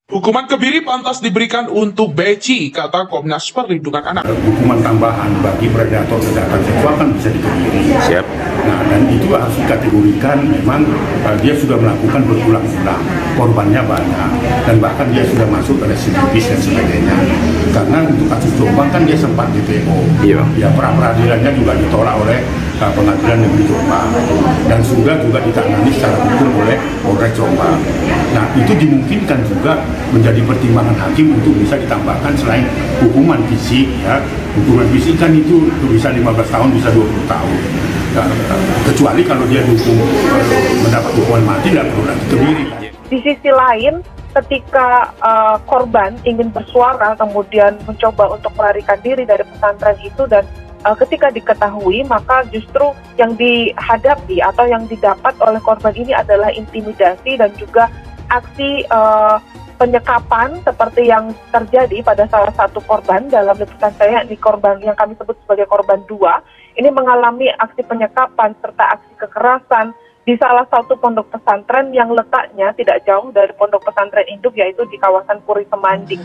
Hukuman kebiri pantas diberikan untuk Beci, kata Komnas Perlindungan Anak. Hukuman tambahan bagi predator kejahatan seksual kan bisa dikebiri. Siap. Nah, dan itu harus dikategorikan memang dia sudah melakukan berulang-ulang, korbannya banyak, dan bahkan dia sudah masuk ke residivis dan sebagainya. Karena untuk kasus Jombang kan dia sempat DPO. Iya. Ya, pra-peradilannya juga ditolak oleh Pengadilan Negeri Jombang dan sudah juga ditangani secara hukum oleh Polres Jombang. Nah, itu dimungkinkan juga menjadi pertimbangan hakim untuk bisa ditambahkan selain hukuman fisik, ya. Hukuman fisik kan itu bisa 15 tahun, bisa 20 tahun. Nah, kecuali kalau dia mendapat hukuman mati, tidak perlu lagi kebiri. Di sisi lain, ketika korban ingin bersuara, kemudian mencoba untuk melarikan diri dari pesantren itu, dan ketika diketahui, maka justru yang dihadapi atau yang didapat oleh korban ini adalah intimidasi dan juga aksi penyekapan seperti yang terjadi pada salah satu korban dalam liputan saya, ini korban yang kami sebut sebagai korban 2, ini mengalami aksi penyekapan serta aksi kekerasan di salah satu pondok pesantren yang letaknya tidak jauh dari pondok pesantren induk, yaitu di kawasan Puri Semanding.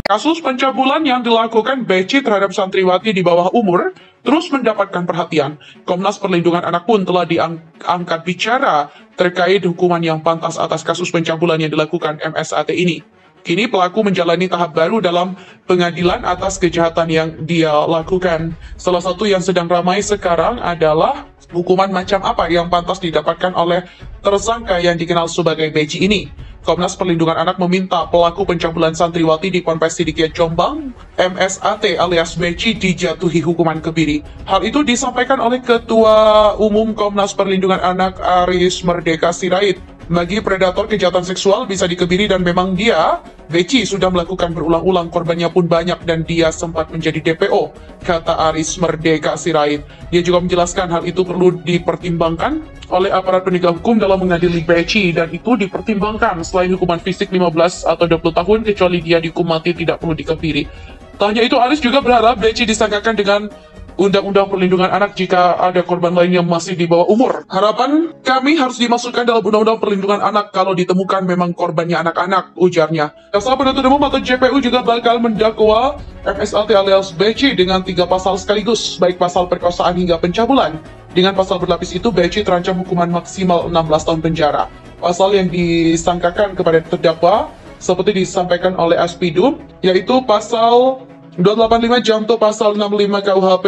Kasus pencabulan yang dilakukan Beci terhadap santriwati di bawah umur terus mendapatkan perhatian. Komnas Perlindungan Anak pun telah diangkat bicara terkait hukuman yang pantas atas kasus pencabulan yang dilakukan MSAT ini. Kini pelaku menjalani tahap baru dalam pengadilan atas kejahatan yang dia lakukan. Salah satu yang sedang ramai sekarang adalah hukuman macam apa yang pantas didapatkan oleh tersangka yang dikenal sebagai Beci ini. Komnas Perlindungan Anak meminta pelaku pencabulan santriwati di Ponpes Sidikiyah Jombang, MSAT alias Beci, dijatuhi hukuman kebiri. Hal itu disampaikan oleh Ketua Umum Komnas Perlindungan Anak Aris Merdeka Sirait. Bagi predator kejahatan seksual bisa dikebiri dan memang dia, Beci, sudah melakukan berulang-ulang, korbannya pun banyak dan dia sempat menjadi DPO, kata Aris Merdeka Sirait. Dia juga menjelaskan hal itu perlu dipertimbangkan oleh aparat penegak hukum dalam mengadili Beci dan itu dipertimbangkan selain hukuman fisik 15 atau 20 tahun kecuali dia dihukum mati tidak perlu dikebiri. Tak hanya itu, Aris juga berharap Beci disangkakan dengan Undang-Undang Perlindungan Anak jika ada korban lain yang masih di bawah umur. Harapan kami harus dimasukkan dalam Undang-Undang Perlindungan Anak kalau ditemukan memang korbannya anak-anak, ujarnya. Jaksa Penuntut Umum atau JPU juga bakal mendakwa MSAT alias Beci dengan 3 pasal sekaligus, baik pasal perkosaan hingga pencabulan. Dengan pasal berlapis itu, Beci terancam hukuman maksimal 16 tahun penjara. Pasal yang disangkakan kepada terdakwa, seperti disampaikan oleh Aspidum, yaitu pasal 285 Jamto pasal 65 KUHP,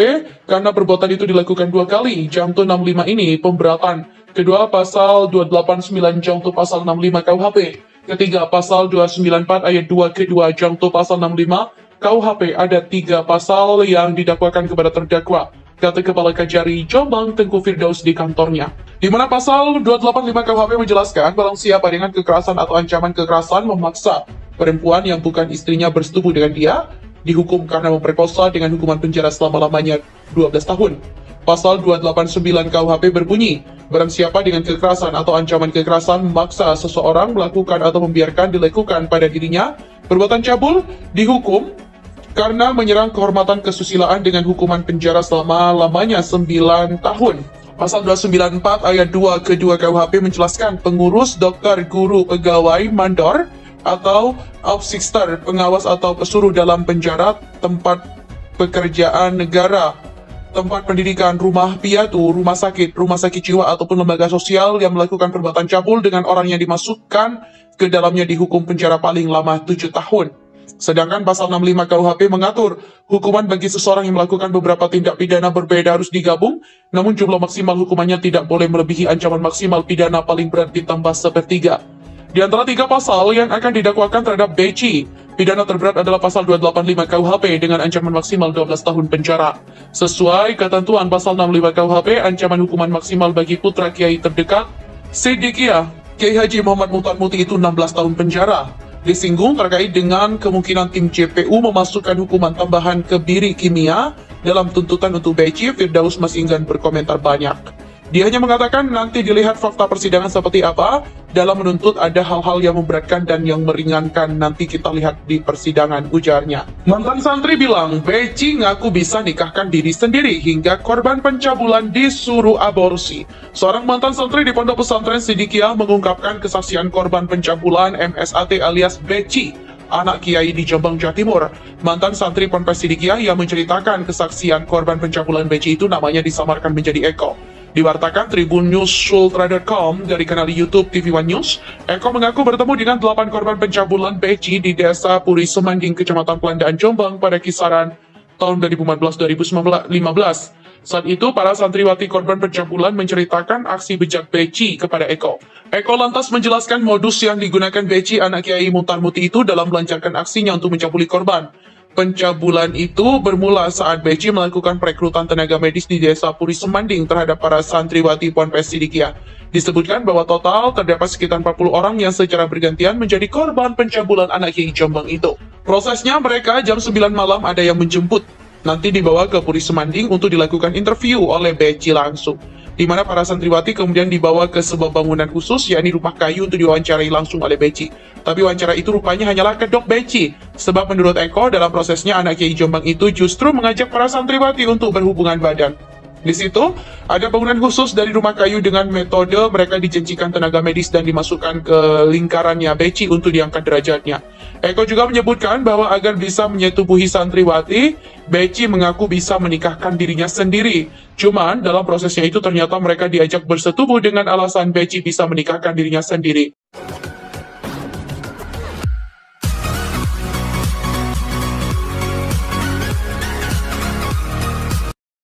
karena perbuatan itu dilakukan 2 kali. Jamto 65 ini pemberatan. Kedua, pasal 289 Jamto pasal 65 KUHP. Ketiga, pasal 294 ayat 2 kedua Jamto pasal 65 KUHP. Ada 3 pasal yang didakwakan kepada terdakwa, kata Kepala Kajari Jombang Tengku Firdaus di kantornya. Di mana pasal 285 KUHP menjelaskan barang siapa dengan kekerasan atau ancaman kekerasan memaksa perempuan yang bukan istrinya bersetubuh dengan dia, dihukum karena memperkosa dengan hukuman penjara selama-lamanya 12 tahun. Pasal 289 KUHP berbunyi, barang siapa dengan kekerasan atau ancaman kekerasan memaksa seseorang melakukan atau membiarkan dilakukan pada dirinya perbuatan cabul, dihukum karena menyerang kehormatan kesusilaan dengan hukuman penjara selama-lamanya 9 tahun. Pasal 294 ayat 2 kedua KUHP menjelaskan pengurus, dokter, guru, pegawai, mandor, atau aufsichtstar, pengawas atau pesuruh dalam penjara, tempat pekerjaan negara, tempat pendidikan, rumah piatu, rumah sakit jiwa ataupun lembaga sosial yang melakukan perbuatan cabul dengan orang yang dimasukkan ke dalamnya dihukum penjara paling lama 7 tahun. Sedangkan pasal 65 KUHP mengatur hukuman bagi seseorang yang melakukan beberapa tindak pidana berbeda harus digabung, namun jumlah maksimal hukumannya tidak boleh melebihi ancaman maksimal pidana paling berat ditambah 1/3. Di antara 3 pasal yang akan didakwakan terhadap Beci, pidana terberat adalah pasal 285 KUHP dengan ancaman maksimal 12 tahun penjara. Sesuai ketentuan pasal 65 KUHP, ancaman hukuman maksimal bagi putra kiai terdekat Sidikiyah Kiai Haji Muhammad Muhtar Muti itu 16 tahun penjara. Disinggung terkait dengan kemungkinan tim JPU memasukkan hukuman tambahan kebiri kimia dalam tuntutan untuk Beci, Firdaus masih enggan berkomentar banyak. Dia hanya mengatakan nanti dilihat fakta persidangan seperti apa, dalam menuntut ada hal-hal yang memberatkan dan yang meringankan, nanti kita lihat di persidangan, ujarnya. Mantan santri bilang, Beci ngaku bisa nikahkan diri sendiri hingga korban pencabulan disuruh aborsi. Seorang mantan santri di Pondok Pesantren Sidikiyah mengungkapkan kesaksian korban pencabulan MSAT alias Beci, anak kiai di Jombang, Jawa Timur. Mantan santri Ponpes Sidikiyah yang menceritakan kesaksian korban pencabulan Beci itu namanya disamarkan menjadi Eko. Diwartakan Tribun News Sultra.com dari kanal YouTube TV One News, Eko mengaku bertemu dengan 8 korban pencabulan Beci di Desa Puri Semanding, Kecamatan Pelandaan, Jombang pada kisaran tahun 2014-2015. Saat itu, para santriwati korban pencabulan menceritakan aksi bejat Beci kepada Eko. Eko lantas menjelaskan modus yang digunakan Beci, anak Kiai Muhtar Muti itu dalam melancarkan aksinya untuk mencabuli korban. Pencabulan itu bermula saat Beci melakukan perekrutan tenaga medis di Desa Puri Semanding terhadap para santriwati Ponpes Sidikiyah. Disebutkan bahwa total terdapat sekitar 40 orang yang secara bergantian menjadi korban pencabulan anak Kiai Jombang itu. Prosesnya mereka jam 9 malam ada yang menjemput, nanti dibawa ke Puri Semanding untuk dilakukan interview oleh Beci langsung, di mana para santriwati kemudian dibawa ke sebuah bangunan khusus, yakni rumah kayu, untuk diwawancarai langsung oleh Beci. Tapi wawancara itu rupanya hanyalah kedok Beci, sebab menurut Eko dalam prosesnya anak Kiai Jombang itu justru mengajak para santriwati untuk berhubungan badan. Di situ ada bangunan khusus dari rumah kayu dengan metode mereka dijanjikan tenaga medis dan dimasukkan ke lingkarannya Beci untuk diangkat derajatnya. Eko juga menyebutkan bahwa agar bisa menyetubuhi santriwati, Beci mengaku bisa menikahkan dirinya sendiri. Cuman dalam prosesnya itu ternyata mereka diajak bersetubuh dengan alasan Beci bisa menikahkan dirinya sendiri.